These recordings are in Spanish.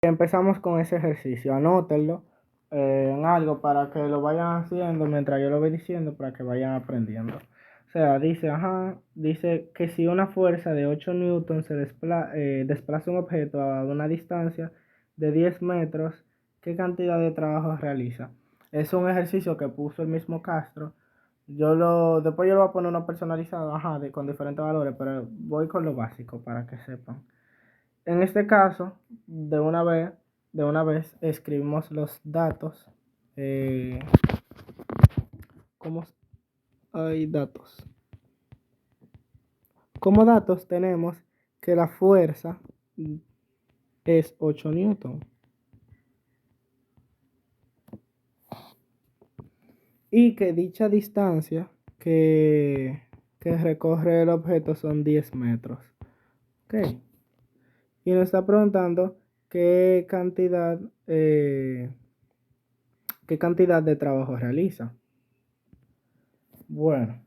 Empezamos con ese ejercicio, anótenlo en algo para que lo vayan haciendo mientras yo lo voy diciendo para que vayan aprendiendo. O sea, dice que si una fuerza de 8 newtons desplaza un objeto a una distancia de 10 metros, ¿qué cantidad de trabajo realiza? Es un ejercicio que puso el mismo Castro. Después yo lo voy a poner uno personalizado, con diferentes valores, pero voy con lo básico para que sepan. En este caso, de una vez escribimos los datos. Eh, ¿Cómo hay datos? Como datos tenemos que la fuerza es 8 newton y que dicha distancia que recorre el objeto son 10 metros. Ok. Y nos está preguntando eh, qué cantidad de trabajo realiza. Bueno.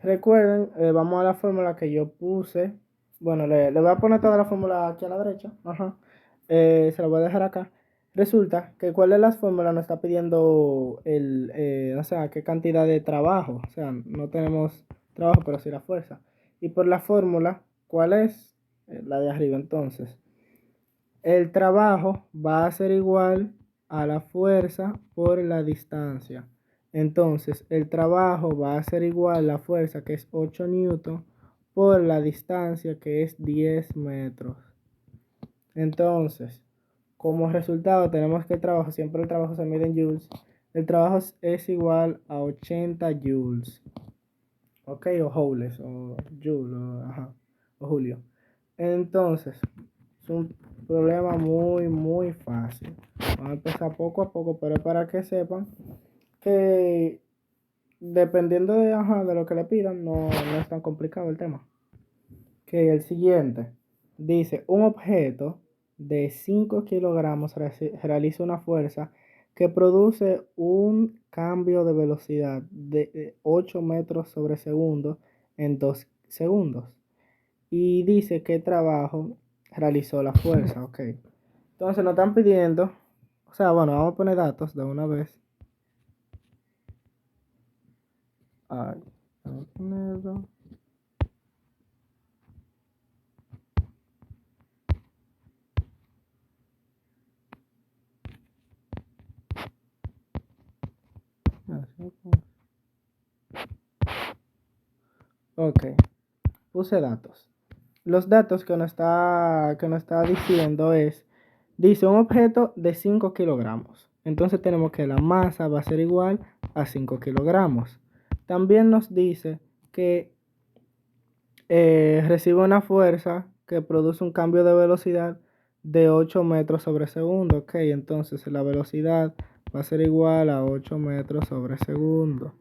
Recuerden, vamos a la fórmula que yo puse. Bueno, le voy a poner toda la fórmula aquí a la derecha. Se la voy a dejar acá. Resulta que cuál de las fórmulas nos está pidiendo o sea, qué cantidad de trabajo. O sea, no tenemos trabajo, pero sí la fuerza. Y por la fórmula, ¿cuál es? La de arriba entonces. El trabajo va a ser igual a la fuerza por la distancia. Entonces, el trabajo va a ser igual a la fuerza, que es 8 newton, por la distancia, que es 10 metros. Entonces, como resultado, tenemos que siempre el trabajo se mide en joules. El trabajo es igual a 80 joules. Ok, o joules, o joule, o julio. Entonces, es un problema muy fácil. Vamos a empezar poco a poco, pero para que sepan que dependiendo de lo que le pidan, no es tan complicado el tema. Que el siguiente dice, un objeto de 5 kilogramos realiza una fuerza que produce un cambio de velocidad de 8 metros sobre segundo en 2 segundos. Y dice qué trabajo realizó la fuerza, ok. Entonces nos están pidiendo, o sea, bueno, vamos a poner datos de una vez. Ay, vamos a ponerlo. Ok, puse datos. Los datos que nos está diciendo dice un objeto de 5 kilogramos. Entonces tenemos que la masa va a ser igual a 5 kilogramos. También nos dice que recibe una fuerza que produce un cambio de velocidad de 8 metros sobre segundo. Ok, entonces la velocidad va a ser igual a 8 metros sobre segundo.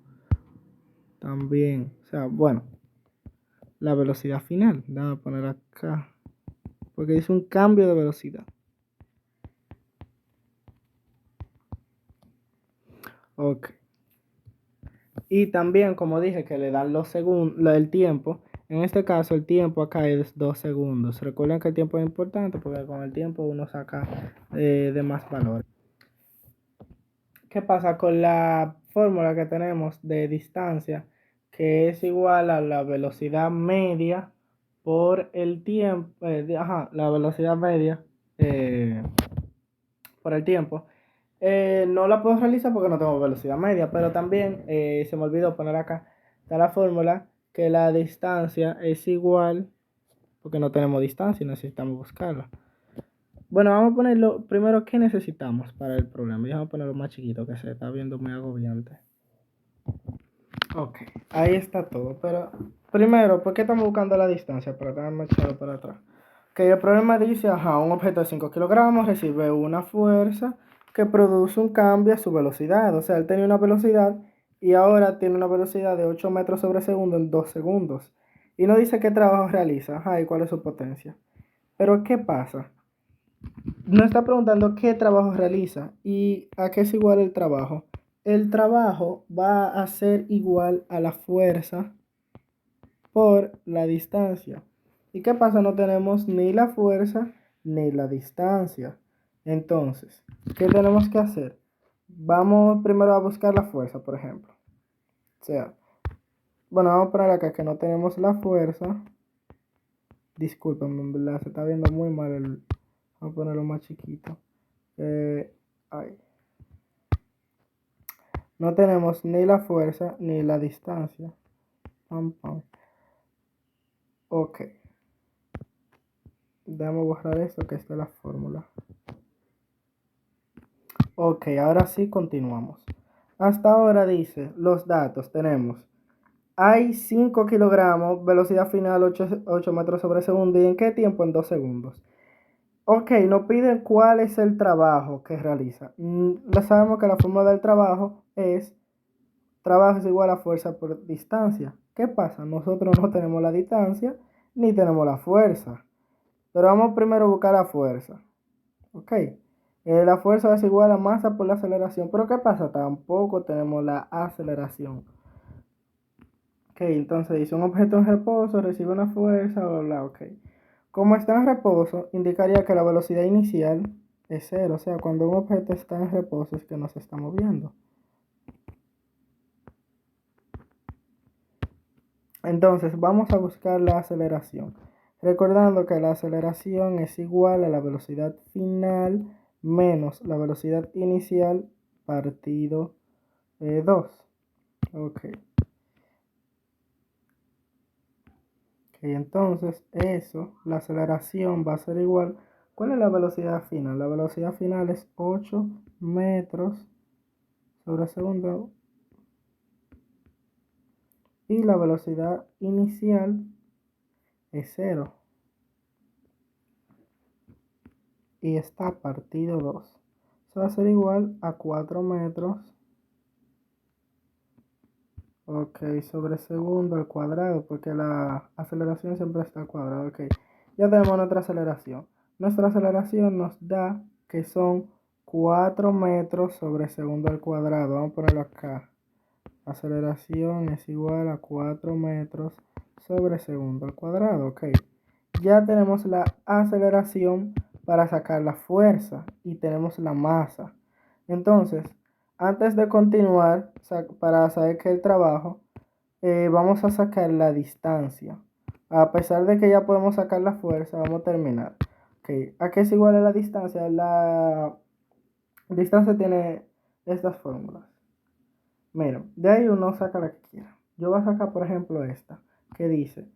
También, o sea, bueno, la velocidad final. Déjame poner acá. Porque dice un cambio de velocidad. Ok. Y también, como dije, que le dan los segundos, el tiempo. En este caso, el tiempo acá es 2 segundos. Recuerden que el tiempo es importante porque con el tiempo uno saca de más valor. ¿Qué pasa con la fórmula que tenemos de distancia? Que es igual a la velocidad media por el tiempo. La velocidad media por el tiempo. No la puedo realizar porque no tengo velocidad media, pero también se me olvidó poner acá, está la fórmula que la distancia es igual, porque no tenemos distancia y necesitamos buscarla. Bueno, vamos a ponerlo primero, ¿qué necesitamos para el problema? Y vamos a ponerlo más chiquito, que se está viendo muy agobiante. Ok, ahí está todo, pero primero, ¿por qué estamos buscando la distancia? Para darme echado para atrás. Que el problema dice, un objeto de 5 kilogramos recibe una fuerza que produce un cambio a su velocidad. O sea, él tenía una velocidad y ahora tiene una velocidad de 8 metros sobre segundo en 2 segundos. Y no dice qué trabajo realiza, y cuál es su potencia. Pero ¿qué pasa? Nos está preguntando qué trabajo realiza y a qué es igual el trabajo. El trabajo va a ser igual a la fuerza por la distancia. ¿Y qué pasa? No tenemos ni la fuerza ni la distancia. Entonces, ¿qué tenemos que hacer? Vamos primero a buscar la fuerza, por ejemplo. O sea, bueno, vamos a poner acá que no tenemos la fuerza. Disculpen, en verdad, se está viendo muy mal el... Vamos a ponerlo más chiquito. Ay. No tenemos ni la fuerza ni la distancia. Pam, pam. Ok. Déjame borrar esto, que esta es la fórmula. Ok, ahora sí continuamos. Hasta ahora dice, los datos tenemos. Hay 5 kilogramos, velocidad final 8 metros sobre segundo. ¿Y en qué tiempo? En 2 segundos. Ok, nos piden cuál es el trabajo que realiza. Ya sabemos que la fórmula del trabajo es igual a fuerza por distancia. ¿Qué pasa? Nosotros no tenemos la distancia ni tenemos la fuerza. Pero vamos primero a buscar la fuerza. Ok. La fuerza es igual a masa por la aceleración. Pero ¿qué pasa? Tampoco tenemos la aceleración. Ok, entonces dice un objeto en reposo, recibe una fuerza, bla, bla, ok. Como está en reposo, indicaría que la velocidad inicial es cero. O sea, cuando un objeto está en reposo es que no se está moviendo. Entonces, vamos a buscar la aceleración. Recordando que la aceleración es igual a la velocidad final menos la velocidad inicial partido 2. Ok. Entonces, la aceleración va a ser igual. ¿Cuál es la velocidad final? La velocidad final es 8 metros sobre segundo. Y la velocidad inicial es cero. Y está partido 2. Eso va a ser igual a 4 metros. Ok, sobre segundo al cuadrado, porque la aceleración siempre está al cuadrado. Ok, ya tenemos nuestra aceleración. Nuestra aceleración nos da que son 4 metros sobre segundo al cuadrado. Vamos a ponerlo acá. Aceleración es igual a 4 metros sobre segundo al cuadrado. Ok, ya tenemos la aceleración para sacar la fuerza y tenemos la masa. Entonces, antes de continuar, para saber que el trabajo, vamos a sacar la distancia. A pesar de que ya podemos sacar la fuerza, vamos a terminar. Okay. ¿A qué es igual a la distancia? La distancia tiene estas fórmulas. Mira, de ahí uno saca la que quiera. Yo voy a sacar, por ejemplo, esta, que dice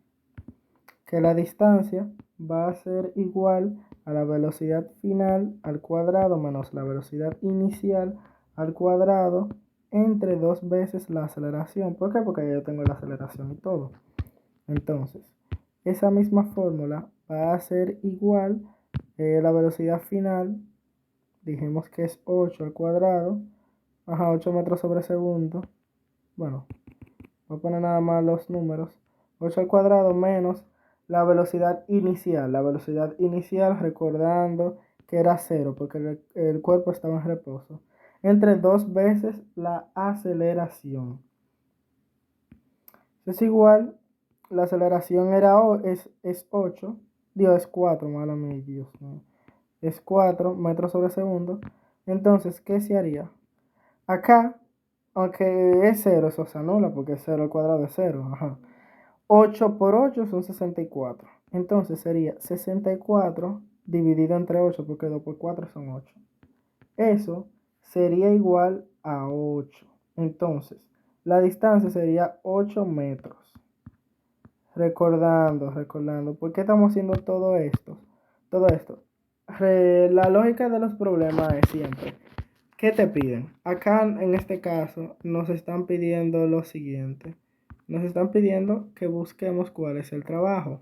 que la distancia va a ser igual a la velocidad final al cuadrado menos la velocidad inicial al cuadrado entre 2 veces la aceleración. ¿Por qué? Porque yo tengo la aceleración y todo. Entonces, esa misma fórmula va a ser igual la velocidad final, dijimos que es 8 al cuadrado, 8 metros sobre segundo. Bueno, voy a poner nada más los números. 8 al cuadrado menos la velocidad inicial. La velocidad inicial, recordando que era cero, porque el cuerpo estaba en reposo. Entre 2 veces la aceleración. Es igual, la aceleración es 8, Dios, es 4, mala mía, Dios mío. Es 4 metros sobre segundo. Entonces, ¿qué se haría? Acá, aunque es cero, eso se anula porque es 0 al cuadrado es 0. Ajá. 8 por 8 son 64. Entonces sería 64 dividido entre 8 porque 2 por 4 son 8. Eso sería igual a 8. Entonces, la distancia sería 8 metros. Recordando. ¿Por qué estamos haciendo todo esto? Todo esto. La lógica de los problemas es siempre, ¿qué te piden? Acá en este caso nos están pidiendo lo siguiente. Nos están pidiendo que busquemos cuál es el trabajo.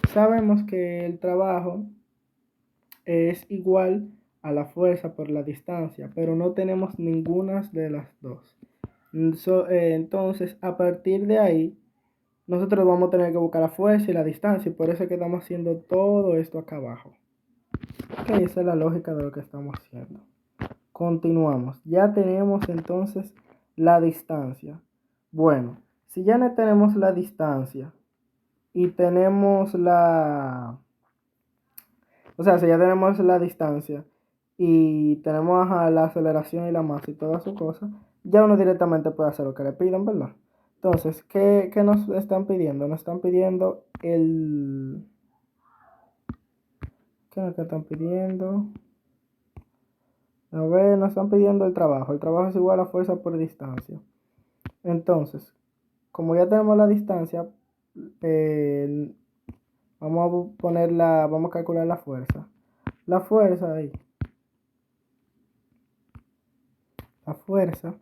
Sabemos que el trabajo es igual a la fuerza por la distancia, pero no tenemos ninguna de las dos. Entonces, a partir de ahí, nosotros vamos a tener que buscar la fuerza y la distancia, y por eso es que estamos haciendo todo esto acá abajo. Ok, esa es la lógica de lo que estamos haciendo. Continuamos. Ya tenemos entonces la distancia. Bueno, si ya no tenemos la distancia y tenemos O sea, si ya tenemos la distancia y tenemos la aceleración y la masa y todas sus cosas, ya uno directamente puede hacer lo que le piden, ¿verdad? Entonces, ¿qué nos están pidiendo? Nos están pidiendo ¿Qué nos están pidiendo? A ver, nos están pidiendo el trabajo. El trabajo es igual a fuerza por distancia. Entonces, como ya tenemos la distancia, eh, vamos a calcular la fuerza. La fuerza ahí. La fuerza,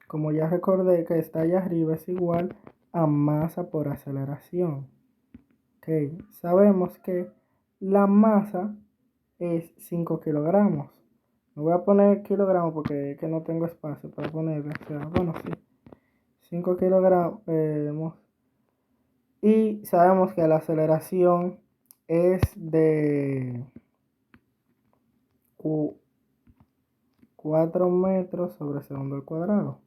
como ya recordé que está allá arriba, es igual a masa por aceleración. Ok, sabemos que la masa es 5 kilogramos. Me voy a poner kilogramos porque es que no tengo espacio para ponerle. O sea, bueno, sí. 5 kilogramos. Y sabemos que la aceleración es de 4 metros sobre segundo al cuadrado.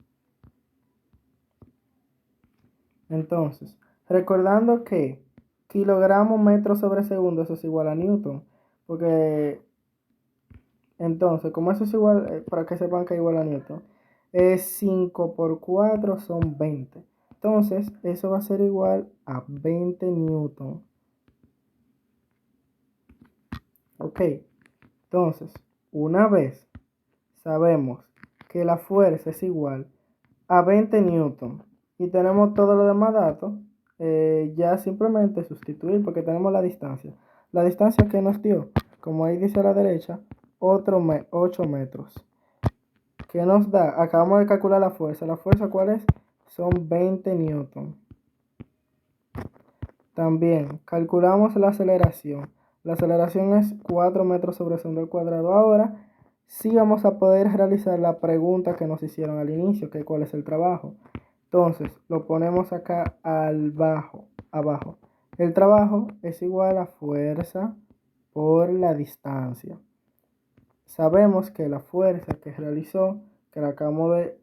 Entonces, recordando que kilogramo metro sobre segundo, eso es igual a newton. Porque, entonces, como eso es igual, para que sepan que es igual a newton, es 5 por 4 son 20. Entonces, eso va a ser igual a 20 newton. Ok, entonces, una vez sabemos que la fuerza es igual a 20 newton y tenemos todos los demás datos, ya simplemente sustituir porque tenemos la distancia. La distancia que nos dio, como ahí dice a la derecha, 8 metros. ¿Qué nos da? Acabamos de calcular la fuerza. ¿La fuerza cuál es? Son 20 newton. También calculamos la aceleración. La aceleración es 4 metros sobre segundo al cuadrado. Ahora sí vamos a poder realizar la pregunta que nos hicieron al inicio, que cuál es el trabajo. Entonces lo ponemos acá abajo. El trabajo es igual a fuerza por la distancia. Sabemos que la fuerza que realizó, que la acabamos de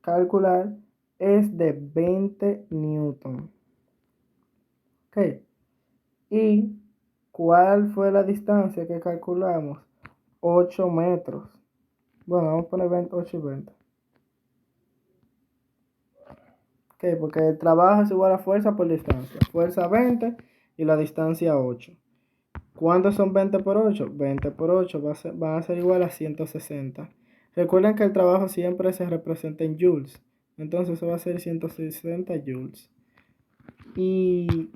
calcular, es de 20 newton. Ok. ¿Y cuál fue la distancia que calculamos? 8 metros. Bueno, vamos a poner 8 y 20. Ok, porque el trabajo es igual a fuerza por distancia. Fuerza 20 y la distancia 8. ¿Cuántos son 20 por 8? 20 por 8 van a ser igual a 160. Recuerden que el trabajo siempre se representa en joules. Entonces eso va a ser 160 joules. Y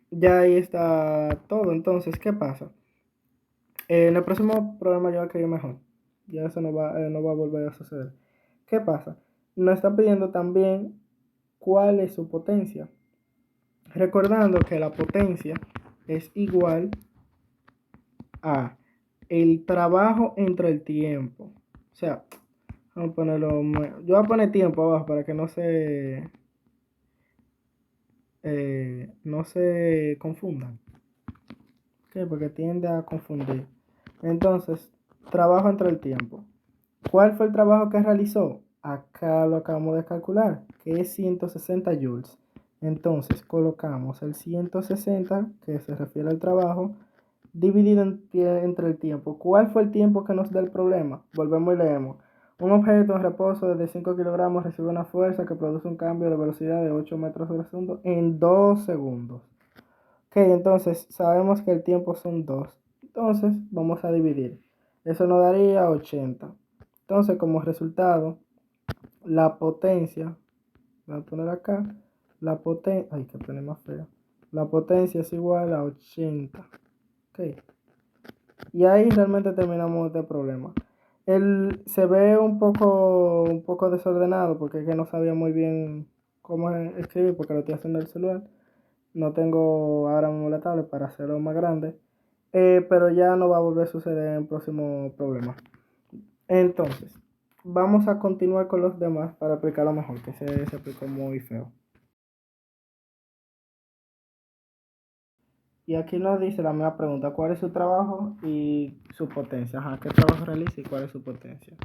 ya ahí está todo. Entonces, ¿qué pasa? En el próximo programa yo voy a escribir mejor. Ya eso no va a volver a suceder. ¿Qué pasa? Nos está pidiendo también cuál es su potencia. Recordando que la potencia es igual a el trabajo entre el tiempo. O sea, vamos a ponerlo. Yo voy a poner tiempo abajo para que no se confundan. ¿Ok? Porque tiende a confundir. Entonces, trabajo entre el tiempo. ¿Cuál fue el trabajo que realizó? Acá lo acabamos de calcular, que es 160 joules. Entonces colocamos el 160, que se refiere al trabajo, dividido entre el tiempo. ¿Cuál fue el tiempo que nos da el problema? Volvemos y leemos. Un objeto en reposo de 5 kilogramos recibe una fuerza que produce un cambio de velocidad de 8 metros sobre segundo en 2 segundos. Ok, entonces sabemos que el tiempo son 2. Entonces vamos a dividir. Eso nos daría 80. Entonces, como resultado, la potencia, voy a poner acá, la potencia, ay, que pone más feo. La potencia es igual a 80. Ok. Y ahí realmente terminamos este problema. Él se ve un poco desordenado porque es que no sabía muy bien cómo escribir porque lo estoy haciendo en el celular. No tengo ahora mismo la tablet para hacerlo más grande. Pero ya no va a volver a suceder en el próximo problema. Entonces, vamos a continuar con los demás para explicarlo mejor, que se explicó muy feo. Y aquí nos dice la misma pregunta, ¿cuál es su trabajo y su potencia? Ajá, ¿qué trabajo realiza y cuál es su potencia?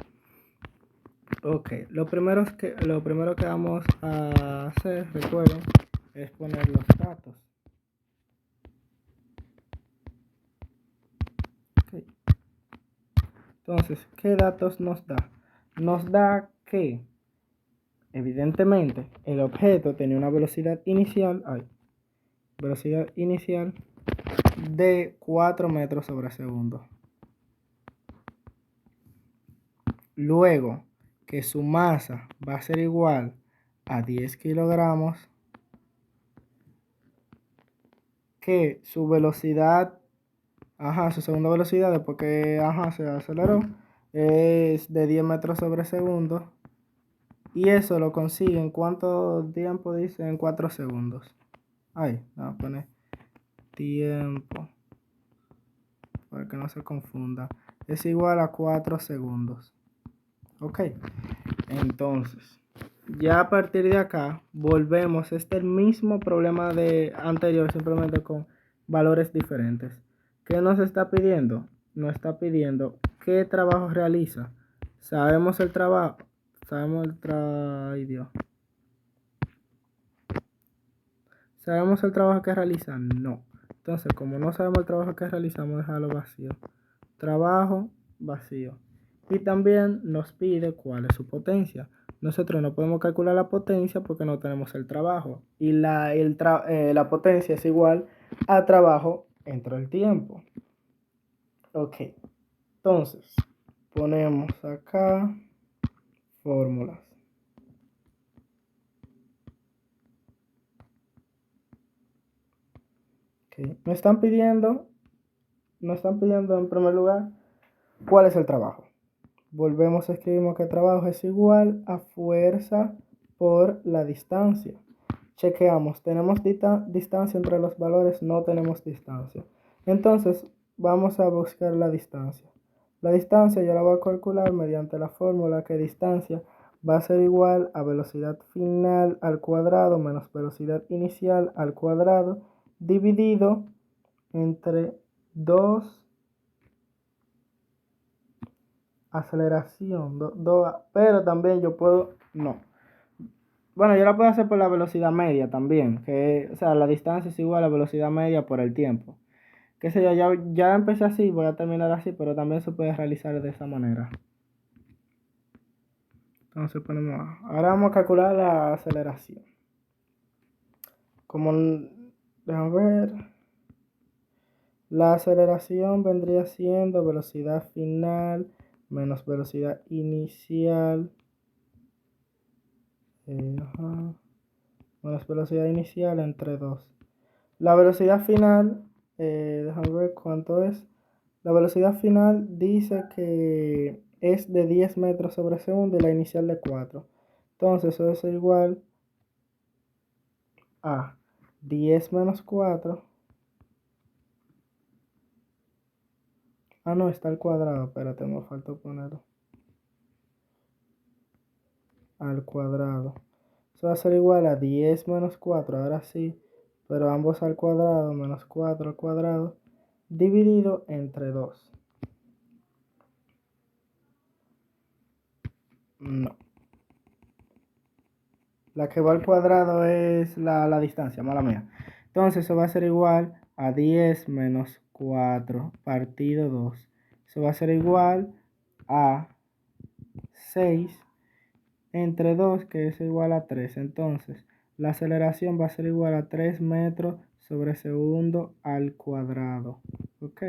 Ok, lo primero que vamos a hacer, recuerden, es poner los datos. Ok. Entonces, ¿qué datos nos da? Nos da que, evidentemente, el objeto tenía una velocidad inicial de 4 metros sobre segundo. Luego, que su masa va a ser igual a 10 kilogramos, que su velocidad, su segunda velocidad, después que, se aceleró, es de 10 metros sobre segundo. Y eso lo consigue en cuánto tiempo dice, en 4 segundos. Vamos a poner tiempo para que no se confunda. Es igual a 4 segundos. Ok, entonces, ya a partir de acá, volvemos. Este es el mismo problema de anterior, simplemente con valores diferentes. ¿Qué nos está pidiendo? Nos está pidiendo qué trabajo realiza. Sabemos el trabajo. Ay Dios. ¿Sabemos el trabajo que realiza? No. Entonces, como no sabemos el trabajo que realizamos, dejarlo vacío. Trabajo vacío. Y también nos pide cuál es su potencia. Nosotros no podemos calcular la potencia porque no tenemos el trabajo. Y la potencia es igual a trabajo entre el tiempo. Ok. Entonces, ponemos acá fórmulas. Okay. Me están pidiendo en primer lugar cuál es el trabajo. Volvemos a escribir que trabajo es igual a fuerza por la distancia. Chequeamos, ¿tenemos distancia entre los valores? No tenemos distancia. Entonces, vamos a buscar la distancia. La distancia yo la voy a calcular mediante la fórmula que distancia va a ser igual a velocidad final al cuadrado menos velocidad inicial al cuadrado dividido entre 2 aceleración, pero también yo puedo, no. Bueno, yo la puedo hacer por la velocidad media también, o sea, la distancia es igual a la velocidad media por el tiempo. Qué sé yo, ya empecé así, voy a terminar así, pero también se puede realizar de esa manera. Entonces ponemos, ahora vamos a calcular la aceleración. Déjame ver, la aceleración vendría siendo velocidad final menos velocidad inicial. Menos velocidad inicial entre 2. La velocidad final, déjame ver cuánto es. La velocidad final dice que es de 10 metros sobre segundo y la inicial de 4. Entonces eso es igual a 10 menos 4. No, está al cuadrado. Espérate, me falta ponerlo. Al cuadrado. Eso va a ser igual a 10 menos 4. Ahora sí. Pero ambos al cuadrado menos 4 al cuadrado dividido entre 2. No. La que va al cuadrado es la distancia, mala mía. Entonces eso va a ser igual a 10 menos 4 partido 2. Eso va a ser igual a 6 entre 2, que es igual a 3. Entonces la aceleración va a ser igual a 3 metros sobre segundo al cuadrado. Ok.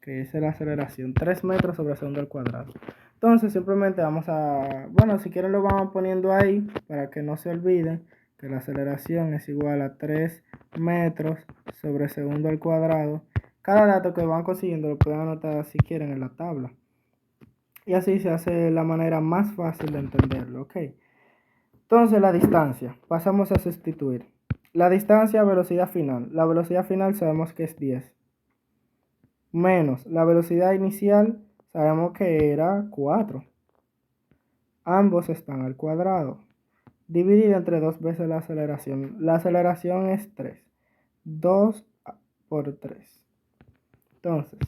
Que esa es la aceleración, 3 metros sobre segundo al cuadrado. Entonces simplemente vamos a, bueno, si quieren lo vamos poniendo ahí para que no se olviden que la aceleración es igual a 3 metros sobre segundo al cuadrado. Cada dato que van consiguiendo lo pueden anotar si quieren en la tabla. Y así se hace la manera más fácil de entenderlo, ¿ok? Entonces la distancia, pasamos a sustituir. La distancia, velocidad final. La velocidad final sabemos que es 10. Menos la velocidad inicial, sabemos que era 4. Ambos están al cuadrado. Dividido entre 2 veces la aceleración. La aceleración es 3. 2 por 3. Entonces,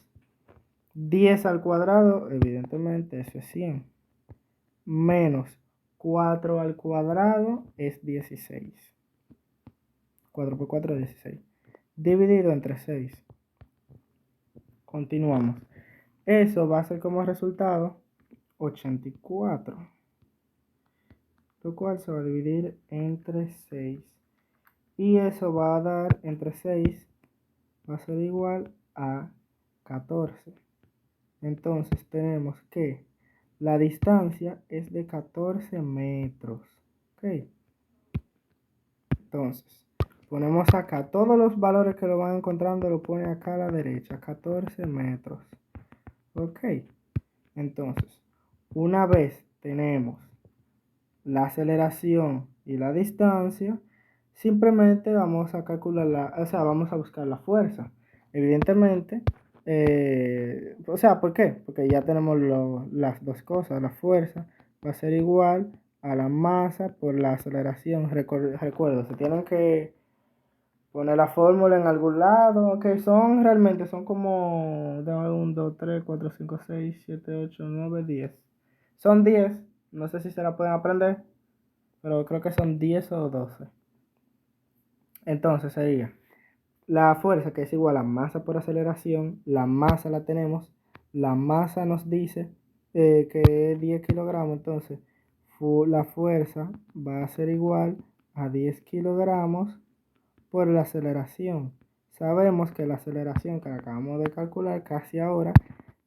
10 al cuadrado, evidentemente eso es 100. Menos 4 al cuadrado es 16. 4 por 4 es 16. Dividido entre 6. Continuamos. Eso va a ser como resultado 84. Lo cual se va a dividir entre 6. Y eso va a dar entre 6. Va a ser igual a 14. Entonces tenemos que la distancia es de 14 metros. ¿Ok? Entonces, ponemos acá todos los valores que lo van encontrando, lo pone acá a la derecha, 14 metros. Ok. Entonces, una vez tenemos la aceleración y la distancia, simplemente vamos a calcular vamos a buscar la fuerza. Evidentemente, ¿por qué? Porque ya tenemos las dos cosas. La fuerza va a ser igual a la masa por la aceleración. Recuerdo, se tienen que poner la fórmula en algún lado, que realmente son como 1, 2, 3, 4, 5, 6, 7, 8, 9, 10. Son 10, no sé si se la pueden aprender, pero creo que son 10 o 12. Entonces sería la fuerza, que es igual a masa por aceleración. La masa la tenemos, la masa nos dice que es 10 kilogramos, entonces la fuerza va a ser igual a 10 kilogramos por la aceleración. Sabemos que la aceleración que acabamos de calcular casi ahora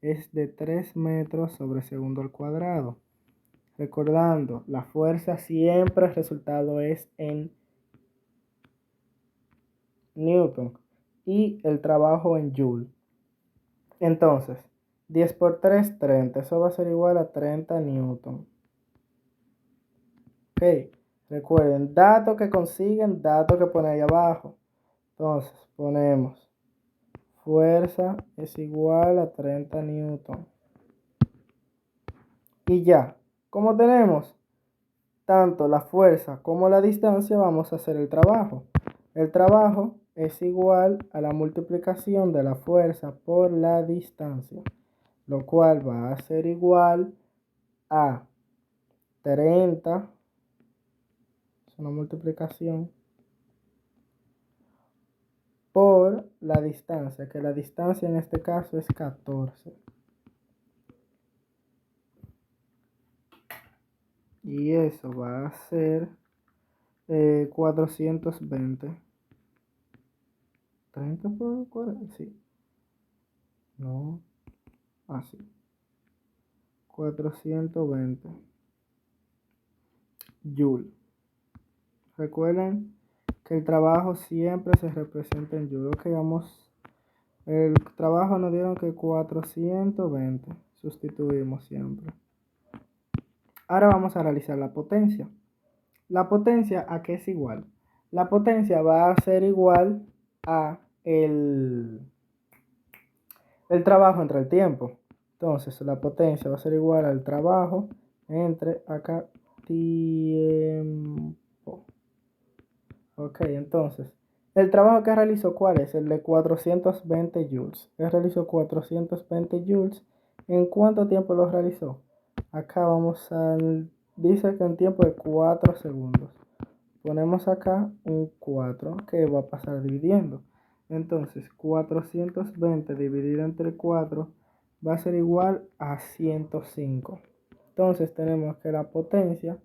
es de 3 metros sobre segundo al cuadrado. Recordando, la fuerza siempre el resultado es en Newton y el trabajo en Joule. Entonces, 10 por 3, 30. Eso va a ser igual a 30 Newton. Ok, recuerden, datos que consiguen, datos que ponen ahí abajo. Entonces, ponemos fuerza es igual a 30 newton. Y ya, como tenemos tanto la fuerza como la distancia, vamos a hacer el trabajo. El trabajo es igual a la multiplicación de la fuerza por la distancia, lo cual va a ser igual a 30, es una multiplicación, por la distancia, que la distancia en este caso es 14. Y eso va a ser 420. 30 por 40, sí. No, así. 420 Joule. Recuerden que el trabajo siempre se representa en Joule. Ok, vamos. El trabajo nos dieron que 420. Sustituimos siempre. Ahora vamos a realizar la potencia. La potencia, ¿a qué es igual? La potencia va a ser igual a el trabajo entre el tiempo. Entonces, la potencia va a ser igual al trabajo entre acá tiempo. Ok, entonces, el trabajo que realizó, ¿cuál es? El de 420 joules. Él realizó 420 joules. ¿En cuánto tiempo lo realizó? Acá dice que en tiempo de 4 segundos. Ponemos acá un 4 que va a pasar dividiendo. Entonces, 420 dividido entre 4 va a ser igual a 105. Entonces, tenemos que la potencia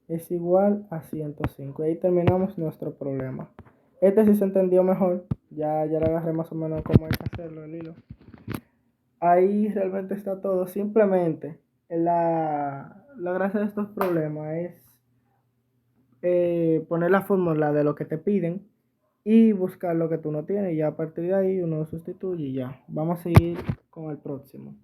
es igual a 105. Ahí terminamos nuestro problema. Este sí se entendió mejor. Ya le agarré más o menos cómo hay que hacerlo, el hilo. Ahí realmente está todo. Simplemente, la gracia de estos problemas es poner la fórmula de lo que te piden y buscar lo que tú no tienes, y ya a partir de ahí uno sustituye y ya. Vamos a seguir con el próximo.